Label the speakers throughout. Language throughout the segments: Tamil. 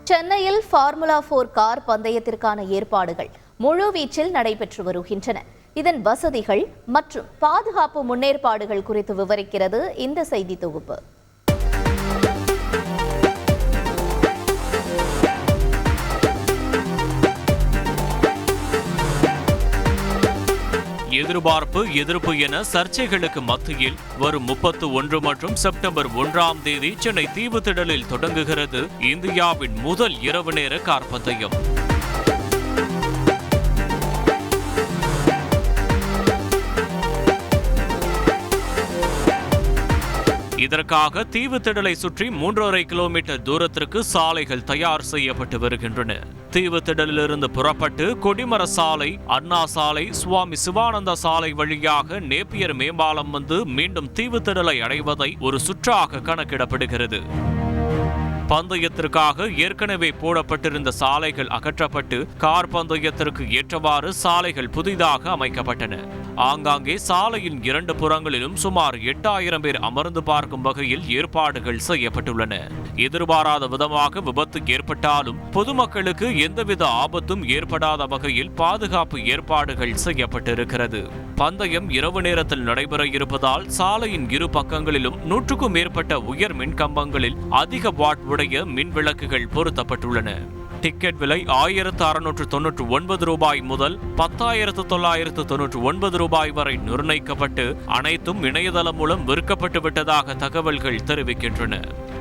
Speaker 1: சென்னையில் ஃபார்முலா 4 கார் பந்தயத்திற்கான ஏற்பாடுகள் முழுவீச்சில் நடைபெற்று வருகின்றன. இதன் வசதிகள் மற்றும் பாதுகாப்பு முன்னேற்பாடுகள் குறித்து விவரிக்கிறது இந்த செய்தி தொகுப்பு.
Speaker 2: எதிர்பார்ப்பு எதிர்ப்பு என சர்ச்சைகளுக்கு மத்தியில் வரும் 31 மற்றும் செப்டம்பர் 1ஆம் தேதி சென்னை தீவுத்திடலில் தொடங்குகிறது இந்தியாவின் முதல் இரவு நேர கார் பந்தயம். இதற்காக தீவுத்திடலை சுற்றி 3.5 கிலோமீட்டர் தூரத்திற்கு சாலைகள் தயார் செய்யப்பட்டு வருகின்றன. தீவுத்திடலிலிருந்து புறப்பட்டு கொடிமர சாலை, அண்ணா சாலை, சுவாமி சிவானந்தா சாலை வழியாக நேப்பியர் மேம்பாலம் வந்து மீண்டும் தீவுத்திடலை அடைவதை ஒரு சுற்றாக கணக்கிடப்படுகிறது. பந்தயத்திற்காக ஏற்கனவே போடப்பட்டிருந்த சாலைகள் அகற்றப்பட்டு கார் பந்தயத்திற்கு ஏற்றவாறு சாலைகள் புதிதாக அமைக்கப்பட்டன. ஆங்காங்கே சாலையின் 2 புறங்களிலும் சுமார் 8000 பேர் அமர்ந்து பார்க்கும் வகையில் ஏற்பாடுகள் செய்யப்பட்டுள்ளன. எதிர்பாராத விதமாக விபத்து ஏற்பட்டாலும் பொதுமக்களுக்கு எந்தவித ஆபத்தும் ஏற்படாத வகையில் பாதுகாப்பு ஏற்பாடுகள் செய்யப்பட்டிருக்கிறது. பந்தயம் இரவு நேரத்தில் நடைபெற இருப்பதால் சாலையின் இரு பக்கங்களிலும் 100க்கும் மேற்பட்ட உயர் மின்கம்பங்களில் அதிக வாட் உடைய மின் விளக்குகள் பொருத்தப்பட்டுள்ளன. டிக்கெட் விலை 1699 ரூபாய் முதல் 10,999 ரூபாய் வரை நிர்ணயிக்கப்பட்டு அனைத்தும் இணையதளம் மூலம் விற்கப்பட்டு விட்டதாக தகவல்கள் தெரிவிக்கின்றன.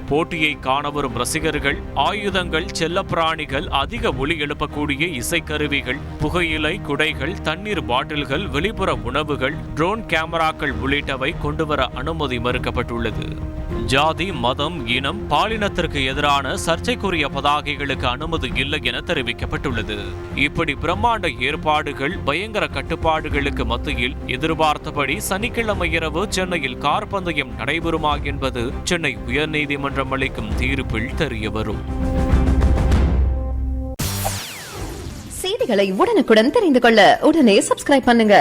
Speaker 2: போட்டியை காண வரும் ரசிகர்கள் ஆயுதங்கள், செல்லப்பிராணிகள், அதிக ஒலி எழுப்பக்கூடிய இசைக்கருவிகள், புகையிலை, குடைகள், தண்ணீர் பாட்டில்கள், வெளிப்புற உணவுகள், ட்ரோன் கேமராக்கள் உள்ளிட்டவை கொண்டுவர அனுமதி மறுக்கப்பட்டுள்ளது. ஜாதி, மதம், இனம், பாலினத்திற்கு எதிரான சர்ச்சைக்குரிய பதாகைகளுக்கு அனுமதி இல்லை என தெரிவிக்கப்பட்டுள்ளது. இப்படி பிரம்மாண்ட ஏற்பாடுகள், பயங்கர கட்டுப்பாடுகளுக்கு மத்தியில் எதிர்பார்த்தபடி சனிக்கிழமை இரவு சென்னையில் கார் பந்தயம் நடைபெறுமா என்பது சென்னை உயர்நீதிமன்றம் அளிக்கும் தீர்ப்பில் தெரியவரும்.
Speaker 3: செய்திகளை உடனுக்குடன் தெரிந்து கொள்ள உடனே சப்ஸ்கிரைப் பண்ணுங்க.